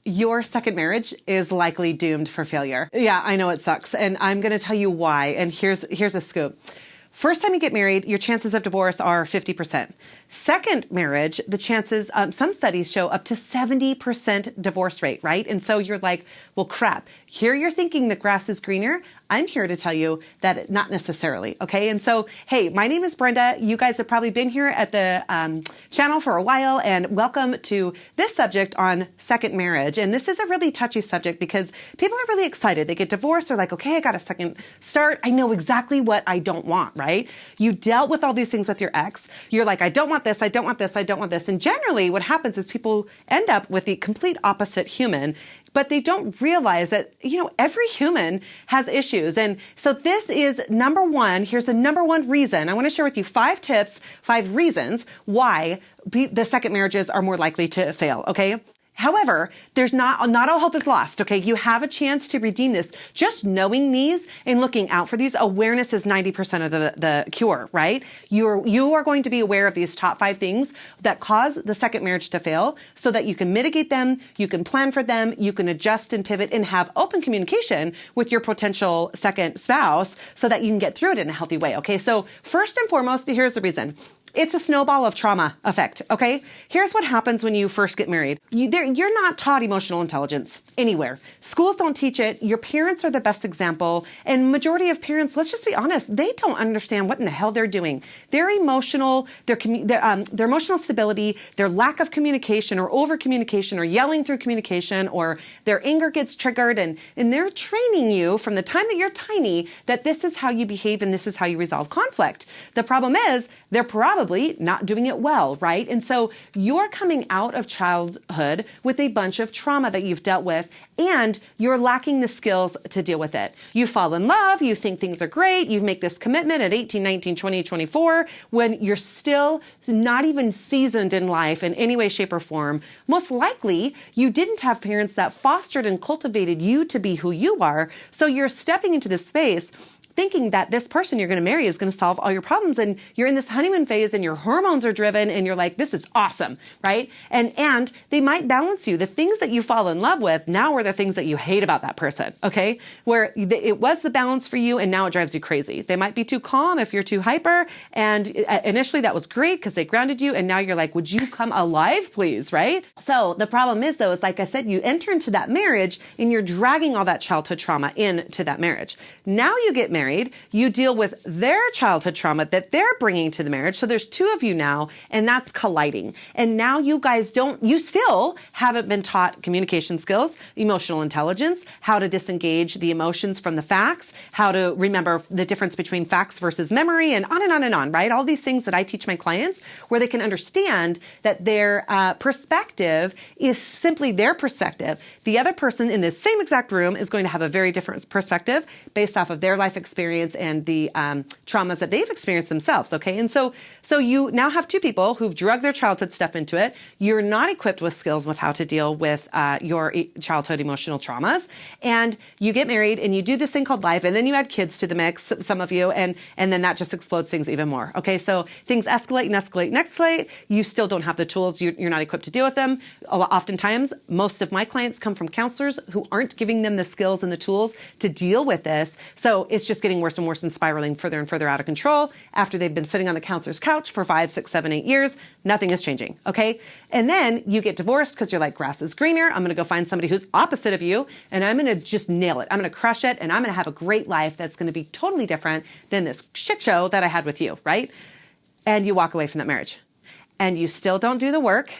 your second marriage is likely doomed for failure. Yeah, I know it sucks. And I'm going to tell you why. And here's a scoop. First time you get married, your chances of divorce are 50%. Second marriage, the chances, some studies show up to 70% divorce rate, right? And so you're like, well, crap. Here you're thinking the grass is greener. I'm here to tell you that not necessarily, okay? And so, hey, my name is Brenda. You guys have probably been here at the channel for a while, and welcome to this subject on second marriage. And this is a really touchy subject because people are really excited. They get divorced. They're like, okay, I got a second start. I know exactly what I don't want, right? You dealt with all these things with your ex. You're like, I don't want this. I don't want this. I don't want this. And generally what happens is people end up with the complete opposite human, but they don't realize that, every human has issues. And so this is number one. Here's the number one reason. I want to share with you 5 tips, 5 reasons why the second marriages are more likely to fail. Okay. However, there's not all hope is lost. Okay. You have a chance to redeem this. Just knowing these and looking out for these, awareness is 90% of the cure, right? You are going to be aware of these top 5 things that cause the second marriage to fail so that you can mitigate them, you can plan for them, you can adjust and pivot and have open communication with your potential second spouse so that you can get through it in a healthy way. Okay. So first and foremost, here's the reason. It's a snowball of trauma effect, okay? Here's what happens when you first get married. You're not taught emotional intelligence anywhere. Schools don't teach it. Your parents are the best example. And majority of parents, let's just be honest, they don't understand what in the hell they're doing. Their emotional, their emotional stability, their lack of communication or over communication or yelling through communication or their anger gets triggered and they're training you from the time that you're tiny that this is how you behave and this is how you resolve conflict. The problem is they're probably not doing it well, right? And so you're coming out of childhood with a bunch of trauma that you've dealt with, and you're lacking the skills to deal with it. You fall in love, you think things are great, you make this commitment at 18, 19, 20, 24, when you're still not even seasoned in life in any way, shape, or form. Most likely, you didn't have parents that fostered and cultivated you to be who you are, so you're stepping into this space thinking that this person you're going to marry is going to solve all your problems. And you're in this honeymoon phase and your hormones are driven and you're like, this is awesome, right? And they might balance you. The things that you fall in love with now are the things that you hate about that person, okay? Where it was the balance for you and now it drives you crazy. They might be too calm if you're too hyper. And initially that was great because they grounded you. And now you're like, would you come alive, please, right? So the problem is though, is like I said, you enter into that marriage and you're dragging all that childhood trauma into that marriage. Now you get married. You deal with their childhood trauma that they're bringing to the marriage. So there's 2 of you now, and that's colliding. And now you guys you still haven't been taught communication skills, emotional intelligence, how to disengage the emotions from the facts, how to remember the difference between facts versus memory, and on and on and on, right? All these things that I teach my clients where they can understand that their perspective is simply their perspective. The other person in this same exact room is going to have a very different perspective based off of their life experience and the traumas that they've experienced themselves, okay? And so you now have 2 people who've drugged their childhood stuff into it. You're not equipped with skills with how to deal with your childhood emotional traumas. And you get married and you do this thing called life, and then you add kids to the mix, some of you, and then that just explodes things even more, okay? So things escalate and escalate and escalate. You still don't have the tools. You're not equipped to deal with them. Oftentimes, most of my clients come from counselors who aren't giving them the skills and the tools to deal with this. So it's just getting worse and worse and spiraling further and further out of control. After they've been sitting on the counselor's couch for 5, 6, 7, 8 years, nothing is changing, okay? And then you get divorced because you're like, grass is greener. I'm going to go find somebody who's opposite of you, and I'm going to just nail it. I'm going to crush it, and I'm going to have a great life that's going to be totally different than this shit show that I had with you, right? And you walk away from that marriage. And you still don't do the work,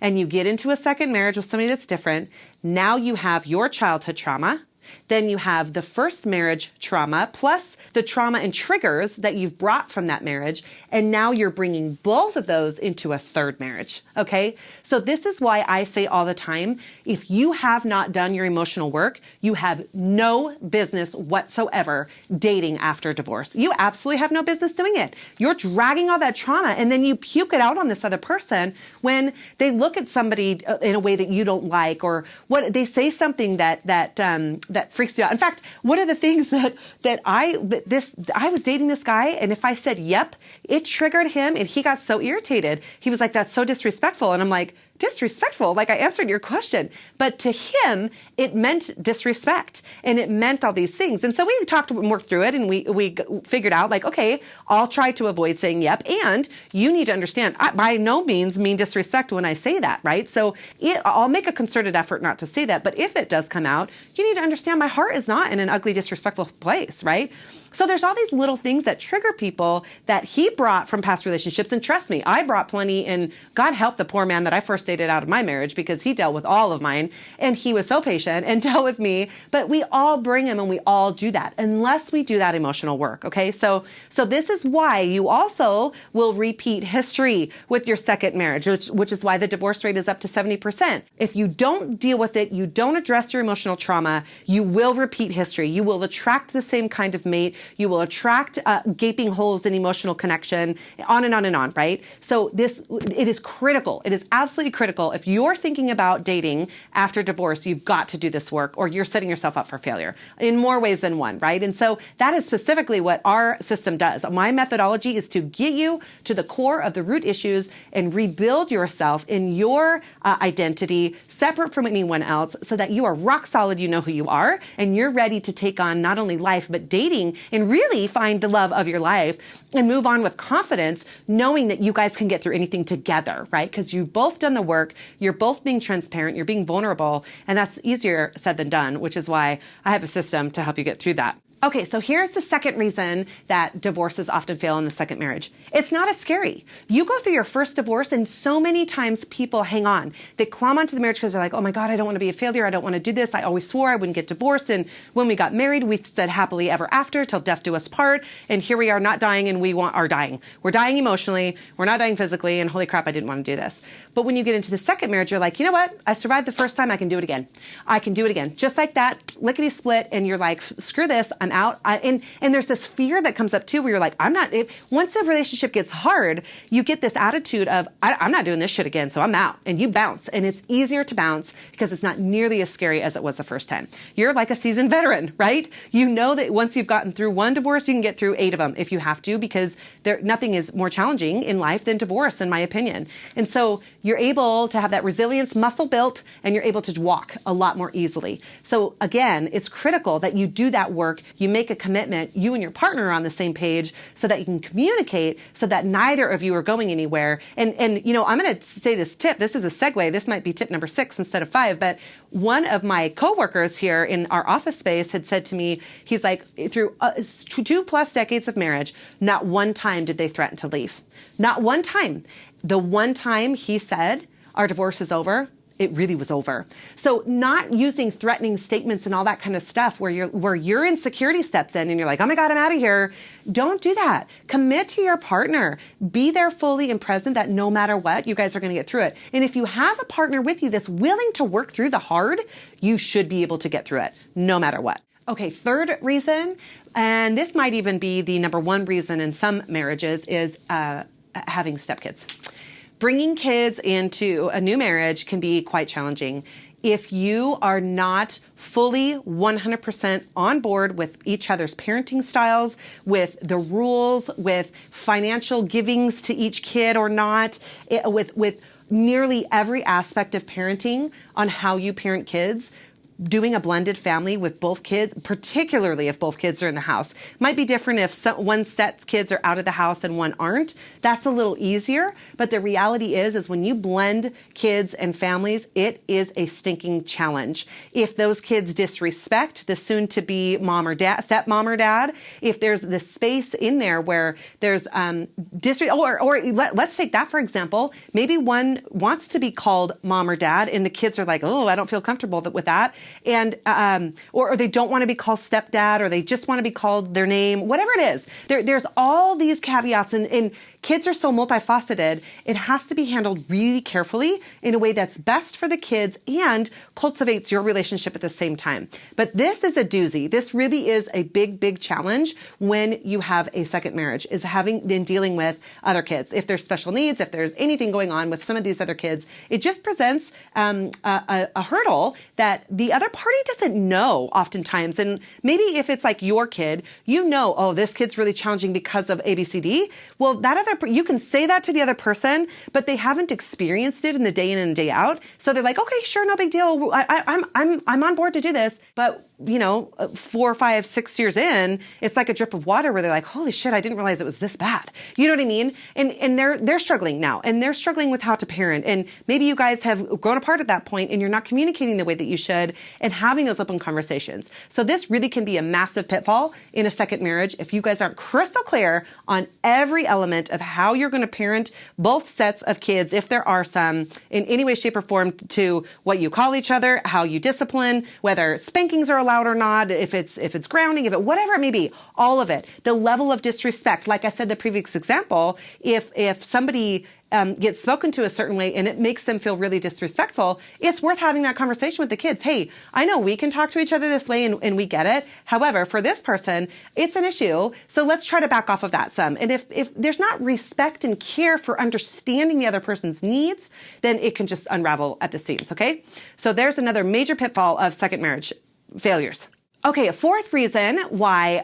and you get into a second marriage with somebody that's different. Now you have your childhood trauma. Then you have the first marriage trauma plus the trauma and triggers that you've brought from that marriage. And now you're bringing both of those into a third marriage. Okay. So this is why I say all the time, if you have not done your emotional work, you have no business whatsoever dating after divorce. You absolutely have no business doing it. You're dragging all that trauma and then you puke it out on this other person when they look at somebody in a way that you don't like, or what they say something that freaks you out. In fact, one of the things that I was dating this guy, and if I said yep, it triggered him and he got so irritated. He was like, that's so disrespectful. And I'm like, disrespectful. Like I answered your question. But to him, it meant disrespect and it meant all these things. And so we talked and worked through it and we figured out like, okay, I'll try to avoid saying yep. And you need to understand, I by no means mean disrespect when I say that, right? So I'll make a concerted effort not to say that. But if it does come out, you need to understand my heart is not in an ugly, disrespectful place, right? So there's all these little things that trigger people that he brought from past relationships. And trust me, I brought plenty, and God help the poor man that I first dated out of my marriage because he dealt with all of mine and he was so patient and dealt with me. But we all bring him and we all do that unless we do that emotional work. Okay. So this is why you also will repeat history with your second marriage, which is why the divorce rate is up to 70%. If you don't deal with it, you don't address your emotional trauma, you will repeat history. You will attract the same kind of mate. You will attract gaping holes in emotional connection, on and on and on, right? So it is critical. It is absolutely critical. If you're thinking about dating after divorce, you've got to do this work or you're setting yourself up for failure in more ways than one, right? And so that is specifically what our system does. My methodology is to get you to the core of the root issues and rebuild yourself in your identity, separate from anyone else, so that you are rock solid, you know who you are, and you're ready to take on not only life, but dating and really find the love of your life and move on with confidence, knowing that you guys can get through anything together, right? Because you've both done the work, you're both being transparent, you're being vulnerable, and that's easier said than done, which is why I have a system to help you get through that. Okay, so here's the second reason that divorces often fail in the second marriage. It's not as scary. You go through your first divorce and so many times people hang on. They climb onto the marriage because they're like, oh my God, I don't want to be a failure. I don't want to do this. I always swore I wouldn't get divorced. And when we got married, we said happily ever after till death do us part. And here we are not dying and are dying. We're dying emotionally. We're not dying physically. And holy crap, I didn't want to do this. But when you get into the second marriage, you're like, you know what? I survived the first time. I can do it again. I can do it again. Just like that, lickety split. And you're like, screw this. I'm out. And there's this fear that comes up too, where you're like, once a relationship gets hard, you get this attitude of, I'm not doing this shit again, so I'm out. And you bounce. And it's easier to bounce because it's not nearly as scary as it was the first time. You're like a seasoned veteran, right? You know that once you've gotten through one divorce, you can get through 8 of them if you have to, because nothing is more challenging in life than divorce, in my opinion. And so you're able to have that resilience muscle built and you're able to walk a lot more easily. So again, it's critical that you do that work. You make a commitment, you and your partner are on the same page so that you can communicate so that neither of you are going anywhere. And you know, I'm going to say this tip. This is a segue. This might be tip number 6 instead of 5, but one of my coworkers here in our office space had said to me, he's like, through 2+ decades of marriage, not one time did they threaten to leave. Not one time. The one time he said, our divorce is over, it really was over. So not using threatening statements and all that kind of stuff where your insecurity steps in and you're like, oh my God, I'm out of here. Don't do that. Commit to your partner. Be there fully and present that no matter what, you guys are going to get through it. And if you have a partner with you that's willing to work through the hard, you should be able to get through it no matter what. Okay, third reason, and this might even be the number 1 reason in some marriages, is having stepkids. Bringing kids into a new marriage can be quite challenging. If you are not fully 100% on board with each other's parenting styles, with the rules, with financial givings to each kid or not, with nearly every aspect of parenting on how you parent kids, doing a blended family with both kids, particularly if both kids are in the house. Might be different if one set's kids are out of the house and one aren't. That's a little easier. But the reality is when you blend kids and families, it is a stinking challenge. If those kids disrespect the soon-to-be mom or dad, stepmom or dad, if there's this space in there where there's let's take that for example. Maybe one wants to be called mom or dad, and the kids are like, oh, I don't feel comfortable with that. And or they don't want to be called stepdad, or they just want to be called their name, whatever it is. There's all these caveats, and kids are so multifaceted. It has to be handled really carefully in a way that's best for the kids and cultivates your relationship at the same time. But this is a doozy. This really is a big, big challenge when you have a second marriage, is having and dealing with other kids. If there's special needs, if there's anything going on with some of these other kids, it just presents a hurdle that the other party doesn't know oftentimes. And maybe if it's like your kid, you know, oh, this kid's really challenging because of ABCD. Well, that other you can say that to the other person, but they haven't experienced it in the day in and day out. So they're like, okay, sure, no big deal. I'm on board to do this. But 4, 5, 6 years in, it's like a drip of water where they're like, holy shit, I didn't realize it was this bad. You know what I mean? And they're struggling now, and they're struggling with how to parent. And maybe you guys have grown apart at that point and you're not communicating the way that you should and having those open conversations. So this really can be a massive pitfall in a second marriage if you guys aren't crystal clear on every element of how you're going to parent both sets of kids, if there are some, in any way, shape, or form, to what you call each other, how you discipline, whether spankings are allowed or not, if it's grounding, whatever it may be, all of it. The level of disrespect, like I said, the previous example, if somebody gets spoken to a certain way and it makes them feel really disrespectful, it's worth having that conversation with the kids. Hey, I know we can talk to each other this way and we get it. However, for this person, it's an issue. So let's try to back off of that some. And if there's not respect and care for understanding the other person's needs, then it can just unravel at the seams, okay? So there's another major pitfall of second marriage failures. Okay, a fourth reason why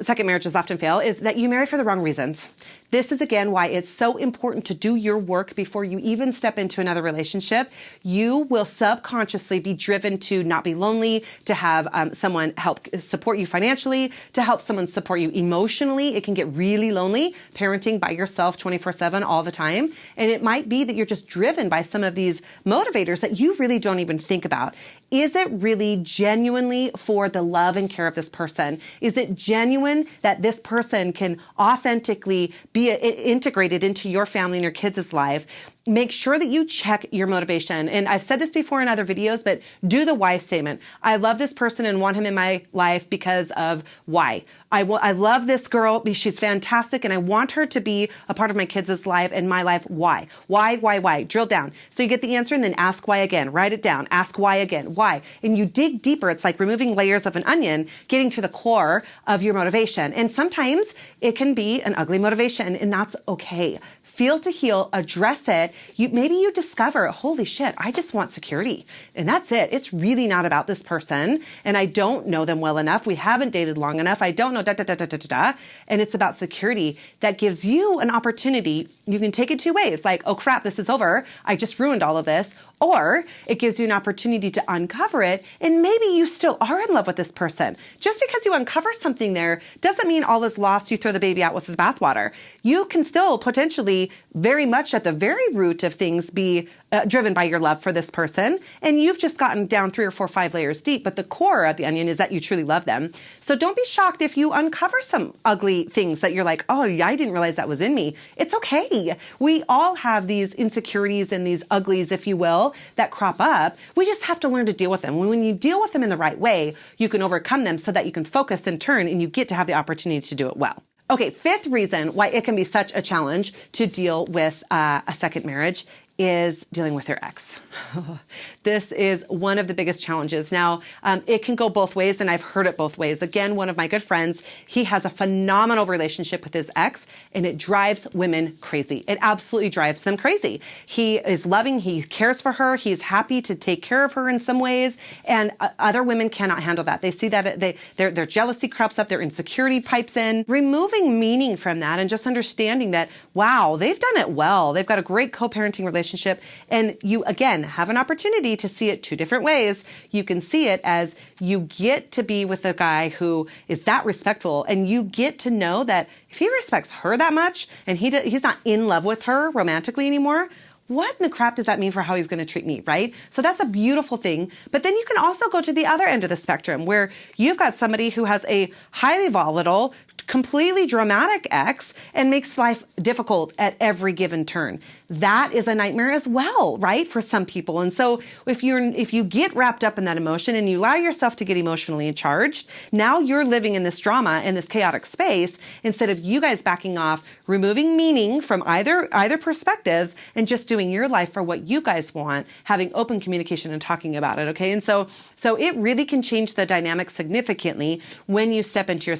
second marriages often fail is that you marry for the wrong reasons. This is, again, why it's so important to do your work before you even step into another relationship. You will subconsciously be driven to not be lonely, to have someone help support you financially, to help someone support you emotionally. It can get really lonely parenting by yourself 24/7 all the time. And it might be that you're just driven by some of these motivators that you really don't even think about. Is it really genuinely for the love and care of this person? Is it genuine that this person can authentically be integrated into your family and your kids' life? Make sure that you check your motivation. And I've said this before in other videos, but do the why statement. I love this person and want him in my life because of why. I love this girl. She's fantastic. And I want her to be a part of my kids' life and my life. Why? Why? Drill down. So you get the answer and then ask why again. Write it down. Ask why again. Why? And you dig deeper. It's like removing layers of an onion, getting to the core of your motivation. And sometimes it can be an ugly motivation, and that's okay. Feel to heal, address it. Maybe you discover, holy shit, I just want security. And that's it. It's really not about this person. And I don't know them well enough. We haven't dated long enough. I don't know, And it's about security. That gives you an opportunity. You can take it two ways. Like, oh crap, this is over. I just ruined all of this. Or it gives you an opportunity to uncover it. And maybe you still are in love with this person. Just because you uncover something there doesn't mean all is lost. You throw the baby out with the bathwater. You can still potentially very much at the very root of things be driven by your love for this person. And you've just gotten down 3 or 4, 5 layers deep. But the core of the onion is that you truly love them. So don't be shocked if you uncover some ugly things that you're like, oh, yeah, I didn't realize that was in me. It's okay. We all have these insecurities and these uglies, if you will, that crop up. We just have to learn to deal with them. When you deal with them in the right way, you can overcome them so that you can focus and turn and you get to have the opportunity to do it well. Okay, fifth reason why it can be such a challenge to deal with a second marriage is dealing with your ex. This is one of the biggest challenges. Now, it can go both ways, and I've heard it both ways. Again, one of my good friends, he has a phenomenal relationship with his ex, and it drives women crazy. It absolutely drives them crazy. He is loving, he cares for her, he's happy to take care of her in some ways, and other women cannot handle that. They see that their jealousy crops up, their insecurity pipes in. Removing meaning from that and just understanding that, wow, they've done it well. They've got a great co-parenting relationship. And you, again, have an opportunity to see it two different ways. You can see it as you get to be with a guy who is that respectful, and you get to know that if he respects her that much and he's not in love with her romantically anymore, what in the crap does that mean for how he's going to treat me, right? So that's a beautiful thing. But then you can also go to the other end of the spectrum where you've got somebody who has a highly volatile, completely dramatic ex and makes life difficult at every given turn. That is a nightmare as well, right? For some people. And so if you get wrapped up in that emotion and you allow yourself to get emotionally charged, now you're living in this drama and this chaotic space instead of you guys backing off, removing meaning from either perspectives and just doing your life for what you guys want, having open communication and talking about it. Okay. And so it really can change the dynamic significantly when you step into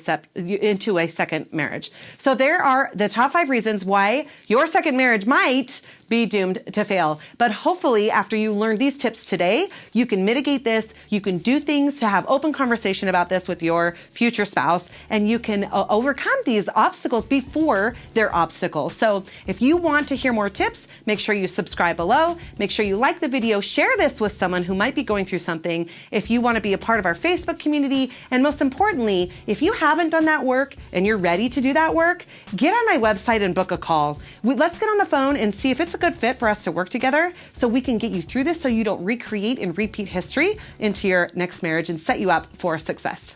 a second marriage. So there are the top 5 reasons why your second marriage might be doomed to fail. But hopefully after you learn these tips today, you can mitigate this. You can do things to have open conversation about this with your future spouse, and you can overcome these obstacles before they're obstacles. So if you want to hear more tips, make sure you subscribe below. Make sure you like the video, share this with someone who might be going through something. If you want to be a part of our Facebook community, and most importantly, if you haven't done that work and you're ready to do that work, get on my website and book a call. Let's get on the phone and see if it's a good fit for us to work together so we can get you through this so you don't recreate and repeat history into your next marriage and set you up for success.